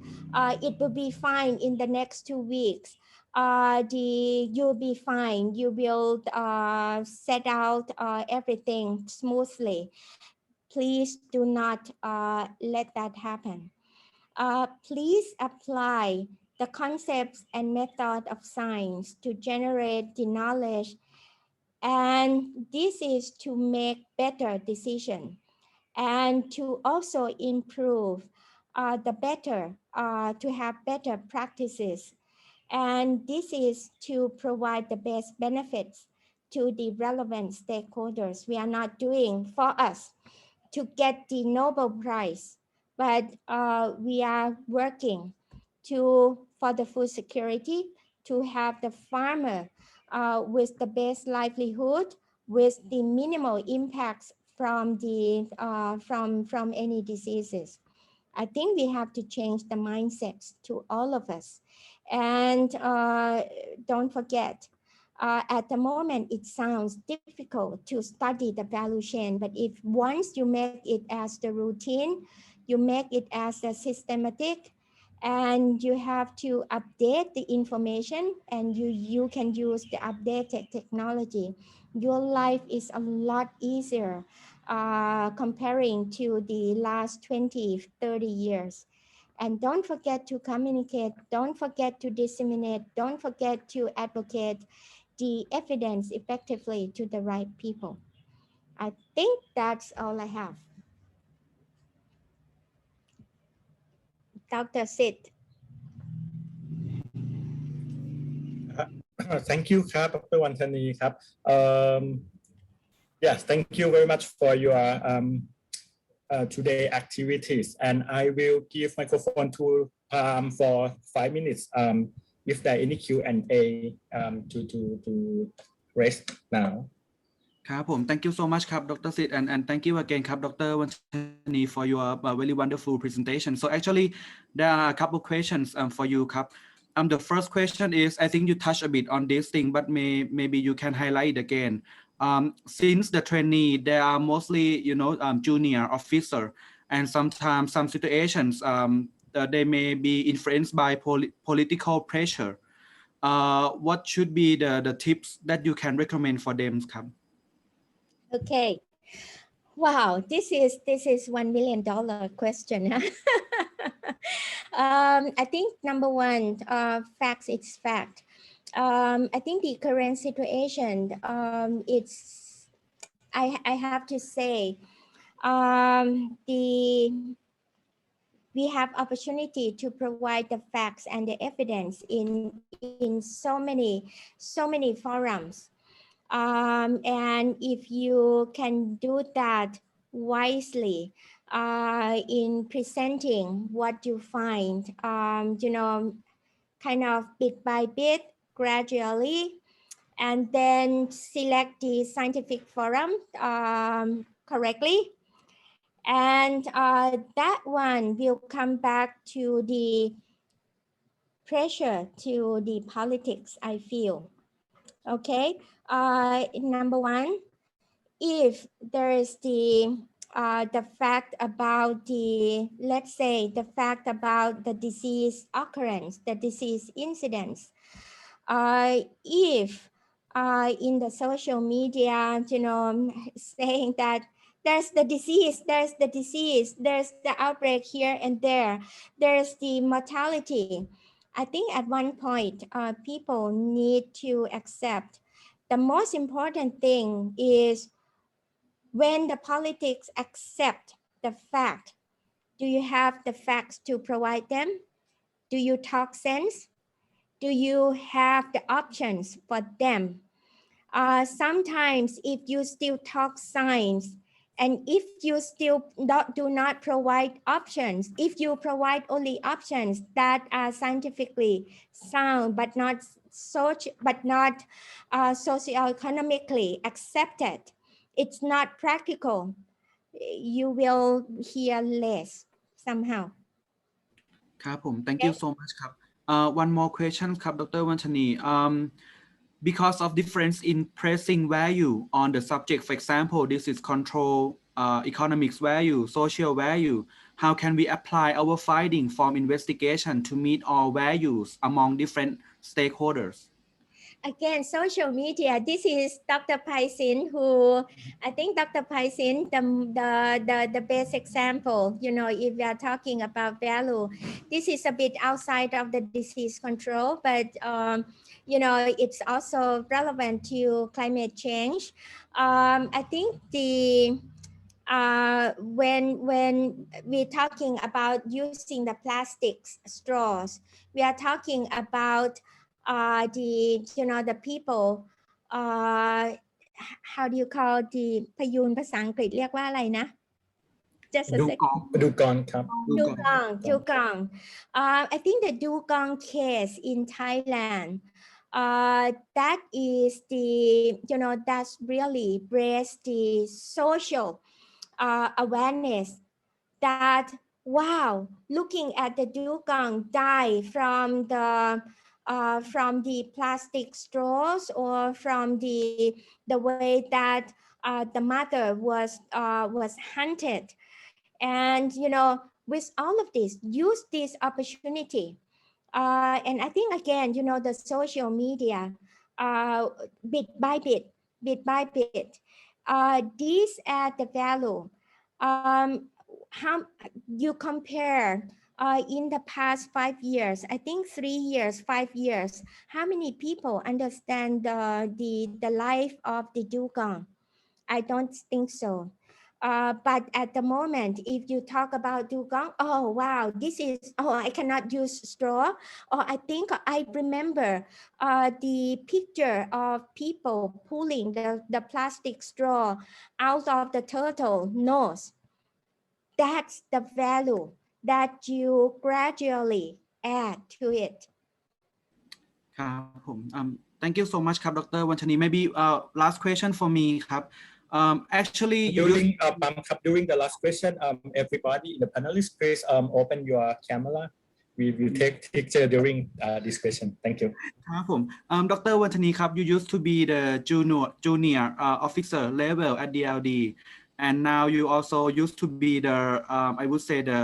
It will be fine in the next 2 weeks. You'll be fine. You will set out everything smoothly. Please do not let that happen. Please apply the concepts and method of science to generate the knowledge, and this is to make better decisions and to also improve to have better practices. And this is to provide the best benefits to the relevant stakeholders. We are not doing for us to get the Nobel Prize, but we are working for the food security, to have the farmer with the best livelihood, with the minimal impacts from from any diseases. I think we have to change the mindsets to all of us. And don't forget, at the moment, it sounds difficult to study the value chain, but if once you make it as the routine, you make it as a systematic, and you have to update the information, and you can use the updated technology. Your life is a lot easier comparing to the last 20-30 years. And don't forget to communicate, don't forget to disseminate, don't forget to advocate the evidence effectively to the right people. I think that's all I have. Dr. Sid. Thank you ครับ Dr. Wantanee ครับ Yes, thank you very much for your today activities, and I will give microphone to for 5 minutes if there any Q&A to raise now. ครับผม thank you so much ครับ Dr. Sid, and thank you again ครับ Dr. Wantanee for your very wonderful presentation. So actually there are a couple questions for you ครับ the first question is, I think you touched a bit on this thing, but maybe you can highlight it again. Since the trainee, they are mostly, junior officer, and sometimes some situations they may be influenced by political pressure. What should be the tips that you can recommend for them ครับ Okay. Wow, this is $1 million question. I think number one, facts, it's fact. I think the current situation, I have to say, we have opportunity to provide the facts and the evidence in so many forums. And if you can do that wisely in presenting what you find, kind of bit by bit, gradually, and then select the scientific forum correctly. And that one will come back to the pressure, to the politics, I feel. Okay, number one, if there is the fact about let's say the fact about the disease occurrence, the disease incidence, if in the social media, saying that there's the disease, there's the outbreak here and there's the mortality. I think at one point, people need to accept the most important thing is when the politics accept the fact. Do you have the facts to provide them? Do you talk sense? Do you have the options for them? Sometimes if you still talk science, and if you still do not provide options, if you provide only options that are scientifically sound but not socioeconomically accepted, it's not practical, you will hear less somehow. ครับผม thank you so much ครับ one more question ครับ Dr. Wantanee. Because of difference in pricing value on the subject, for example, this is control, economics value, social value, how can we apply our finding from investigation to meet all values among different stakeholders? Again, social media, this is Dr. Paisin, who I think Dr. Paisin, the best example, if we are talking about value, this is a bit outside of the disease control, but it's also relevant to climate change. I think when we're talking about using the plastic straws, we are talking about the people, how do you call the พยูนภาษาอังกฤษเรียกว่าอะไรนะ Just a second. ดูกองครับ Dugong. I think the Dugong case in Thailand, that is that's really raised the social awareness that, wow, looking at the dugong die from the plastic straws, or from the way that the mother was hunted. And with all of this, use this opportunity. And I think again, the social media, bit by bit, these add the value. How you compare in the past 5 years, I think 3 years, 5 years, how many people understand the life of the dugong? I don't think so. But at the moment, if you talk about dugong, oh wow, this is, oh, I cannot use straw. Or I think I remember the picture of people pulling the plastic straw out of the turtle nose. That's the value that you gradually add to it. ครับผม thank you so much ครับ Dr. Wantanee. Maybe last question for me ครับ actually during the last question, everybody in the panelist, please open your camera. We will take picture during this question. Thank you. ครับผม Dr. Wantanee ครับ you used to be the junior officer level at DLD, and now you also used to be the I would say the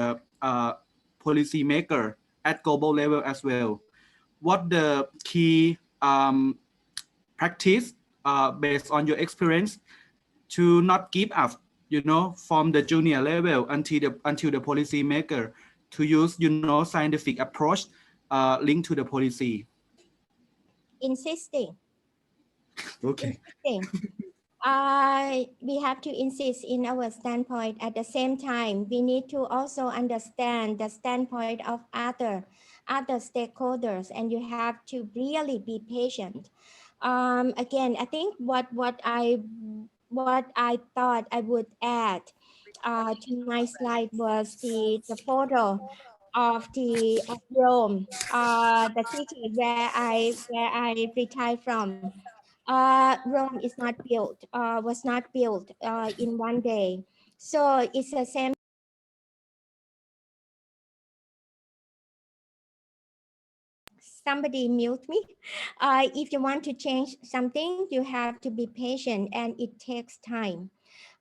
policy maker at global level as well. What the key practice based on your experience to not give up, from the junior level until the policy maker, to use, scientific approach linked to the policy? Insisting. Okay. Insisting. We have to insist in our standpoint. At the same time, we need to also understand the standpoint of other stakeholders, and you have to really be patient. Again, I think what I thought I would add to my slide was the photo of Rome, the city where I retired from. Rome is not built, was not built in one day. So it's the same. Somebody mute me. If you want to change something, you have to be patient, and it takes time.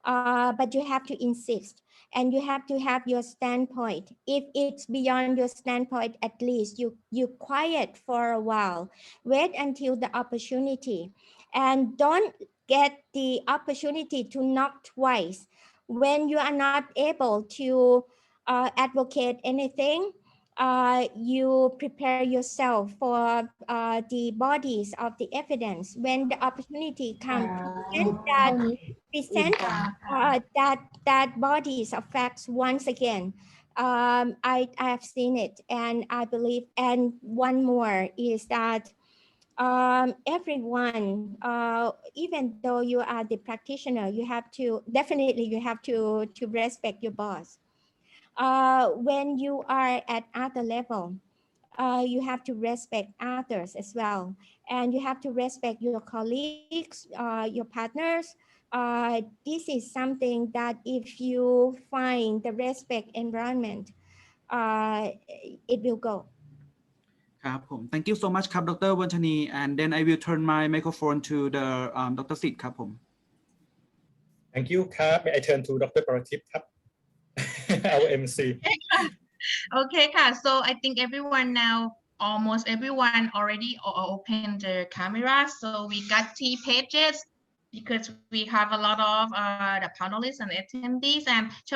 But you have to insist, and you have to have your standpoint. If it's beyond your standpoint, at least you quiet for a while. Wait until the opportunity, and don't get the opportunity to knock twice. When you are not able to advocate anything, you prepare yourself for the bodies of the evidence. When the opportunity comes, present that bodies of facts once again. I have seen it, and I believe. And one more is that everyone, even though you are the practitioner, you have to respect your boss. When you are at other level, you have to respect others as well, and you have to respect your colleagues, your partners. This is something that if you find the respect environment, it will go. ครับผม thank you so much ครับ Dr. Wantanee, and then I will turn my microphone to the Dr. Sid ครับผม Thank you ครับ May I turn to Dr. Prathip ครับ our MC. Okay, so I think almost everyone already opened the camera. So we got 3 pages because we have a lot of the panelists and attendees. And